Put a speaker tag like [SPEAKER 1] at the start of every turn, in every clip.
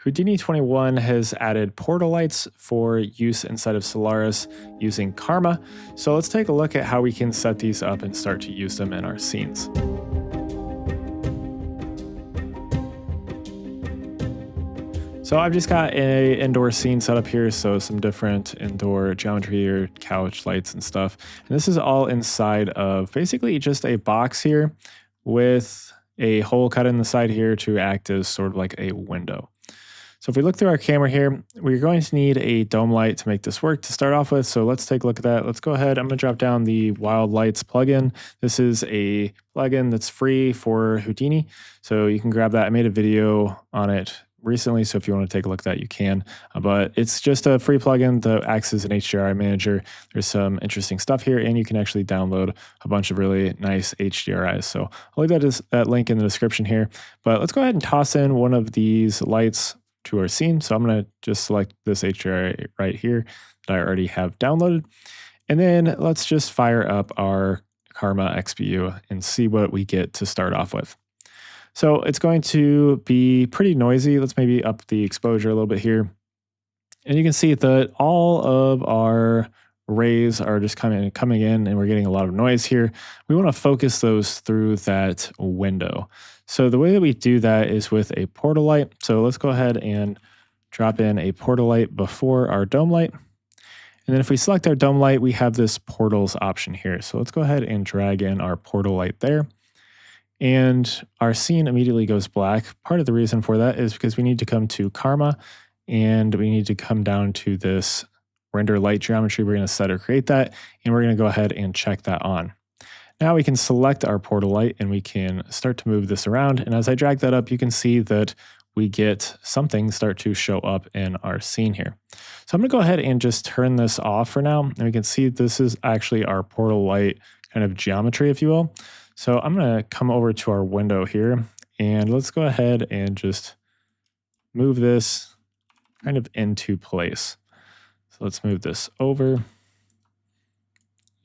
[SPEAKER 1] Houdini 21 has added portal lights for use inside of Solaris using Karma. So let's take a look at how we can set these up and start to use them in our scenes. So I've just got an indoor scene set up here, so some different indoor geometry here, couch lights and stuff. And this is all inside of basically just a box here with a hole cut in the side here to act as sort of like a window. So if we look through our camera here, we're going to need a dome light to make this work to start off with. So let's take a look at that. Let's go ahead. I'm going to drop down the Wildlights plugin. This is a plugin that's free for Houdini. So you can grab that. I made a video on it recently, so if you want to take a look at that, you can. But it's just a free plugin that acts as an HDRI manager. There's some interesting stuff here, and you can actually download a bunch of really nice HDRIs. So I'll leave that link in the description here. But let's go ahead and toss in one of these lights to our scene. So I'm going to just select this HDRI right here that I already have downloaded. And then let's just fire up our Karma XPU and see what we get to start off with. So it's going to be pretty noisy. Let's maybe up the exposure a little bit here. And you can see that all of our rays are just coming in and we're getting a lot of noise here. We want to focus those through that window. So the way that we do that is with a portal light. So let's go ahead and drop in a portal light before our dome light. And then if we select our dome light, we have this portals option here. So let's go ahead and drag in our portal light there. And our scene immediately goes black. Part of the reason for that is because we need to come to Karma and we need to come down to this render light geometry. We're going to set or create that, and we're going to go ahead and check that on. Now we can select our portal light and we can start to move this around. And as I drag that up, you can see that we get something start to show up in our scene here. So I'm going to go ahead and just turn this off for now. And we can see this is actually our portal light kind of geometry, if you will. So I'm going to come over to our window here, and let's go ahead and just move this kind of into place. So let's move this over,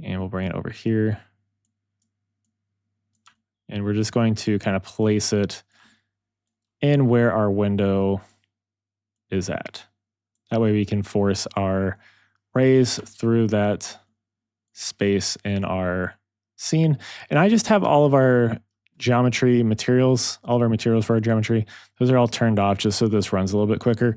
[SPEAKER 1] and we'll bring it over here. And we're just going to kind of place it in where our window is at. That way we can force our rays through that space in our scene. And I just have all of our geometry materials, all of our materials for our geometry, those are all turned off just so this runs a little bit quicker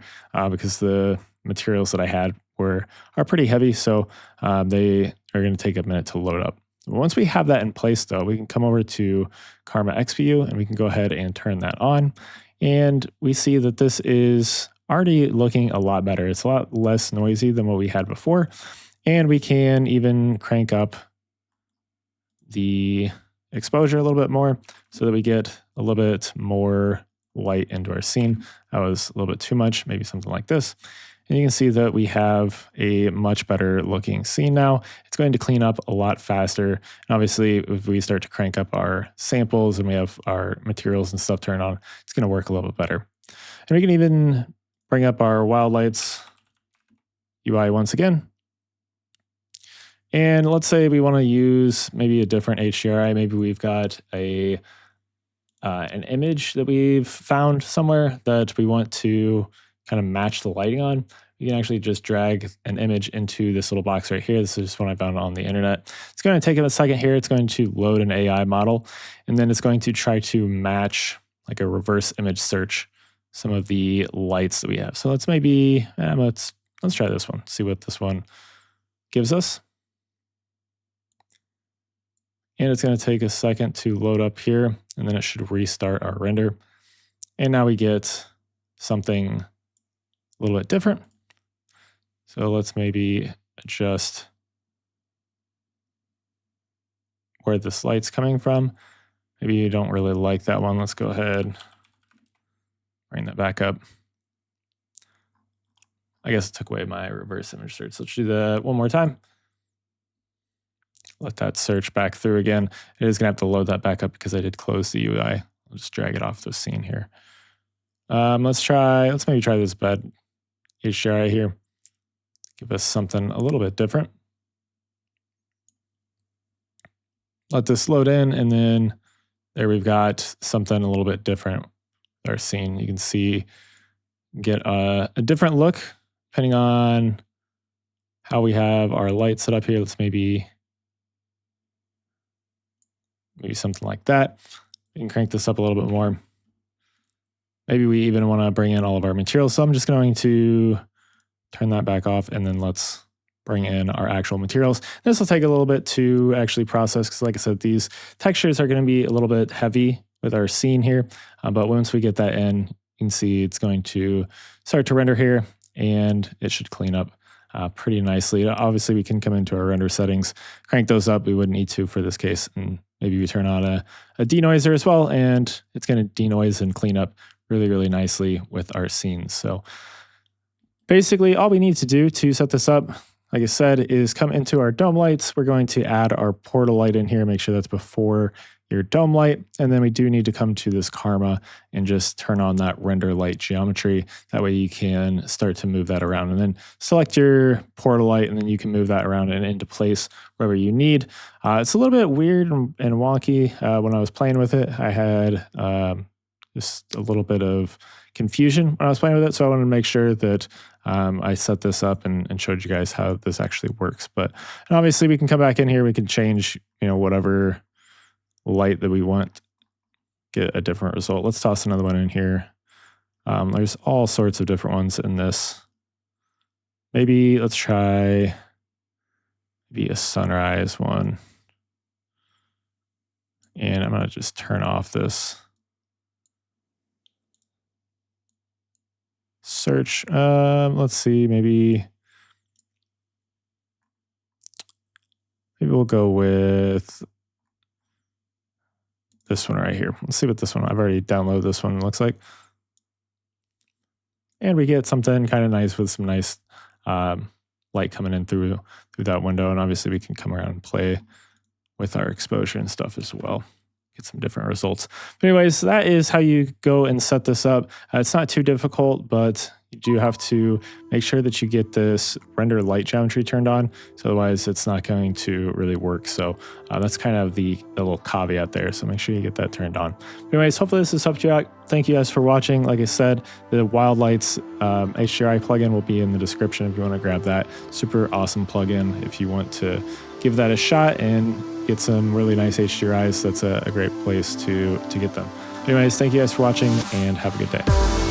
[SPEAKER 1] because the materials that I had are pretty heavy, so they are going to take a minute to load up. Once we have that in place though, we can come over to Karma XPU and we can go ahead and turn that on. And we see that this is already looking a lot better. It's a lot less noisy than what we had before. And we can even crank up the exposure a little bit more so that we get a little bit more light into our scene. That was a little bit too much, maybe something like this. And you can see that we have a much better looking scene now. It's going to clean up a lot faster. And obviously, if we start to crank up our samples and we have our materials and stuff turned on, it's going to work a little bit better. And we can even bring up our Wildlights UI once again. And let's say we want to use maybe a different HDRI. Maybe we've got an image that we've found somewhere that we want to kind of match the lighting on. You can actually just drag an image into this little box right here. This is just one I found on the internet. It's going to take a second here. It's going to load an AI model, and then it's going to try to match like a reverse image search some of the lights that we have. So let's maybe, let's try this one, see what this one gives us. And it's going to take a second to load up here, and then it should restart our render. And now we get something a little bit different. So let's maybe adjust where this light's coming from. Maybe you don't really like that one. Let's go ahead, bring that back up. I guess it took away my reverse image search. Let's do that one more time. Let that search back through again. It is going to have to load that back up because I did close the UI. I'll just drag it off the scene here. Let's maybe try this bed HDRI here. Give us something a little bit different. Let this load in, and then there we've got something a little bit different with our scene. You can see get a different look depending on how we have our light set up here. Let's maybe something like that. We can crank this up a little bit more. Maybe we even want to bring in all of our materials. So I'm just going to turn that back off, and then let's bring in our actual materials. This will take a little bit to actually process because, like I said, these textures are going to be a little bit heavy with our scene here. But once we get that in, you can see it's going to start to render here, and it should clean up pretty nicely. Obviously, we can come into our render settings, crank those up. We wouldn't need to for this case. And maybe we turn on a denoiser as well, and it's going to denoise and clean up really, really nicely with our scenes. So basically, all we need to do to set this up, like I said, is come into our dome lights. We're going to add our portal light in here, make sure that's before your dome light. And then we do need to come to this karma and just turn on that render light geometry. That way you can start to move that around, and then select your portal light, and then you can move that around and into place wherever you need. It's a little bit weird and wonky. When I was playing with it, I had just a little bit of confusion when I was playing with it. So I wanted to make sure that I set this up and showed you guys how this actually works. But obviously we can come back in here. We can change, whatever light that we want, get a different result. Let's toss another one in here. There's all sorts of different ones in this. Maybe let's try maybe a sunrise one. And I'm going to just turn off this search. Let's see, maybe we'll go with this one right here. Let's see what this one, I've already downloaded this one, looks like. And we get something kind of nice with some nice light coming in through that window. And obviously we can come around and play with our exposure and stuff as well. Get some different results. But anyways, that is how you go and set this up. It's not too difficult, but you do have to make sure that you get this render light geometry turned on. So otherwise it's not going to really work. So that's kind of the little caveat there. So make sure you get that turned on. But anyways, hopefully this has helped you out. Thank you guys for watching. Like I said, the Wildlights HDRI plugin will be in the description if you want to grab that. Super awesome plugin if you want to give that a shot and get some really nice HDRIs. That's a great place to get them. Anyways, thank you guys for watching, and have a good day.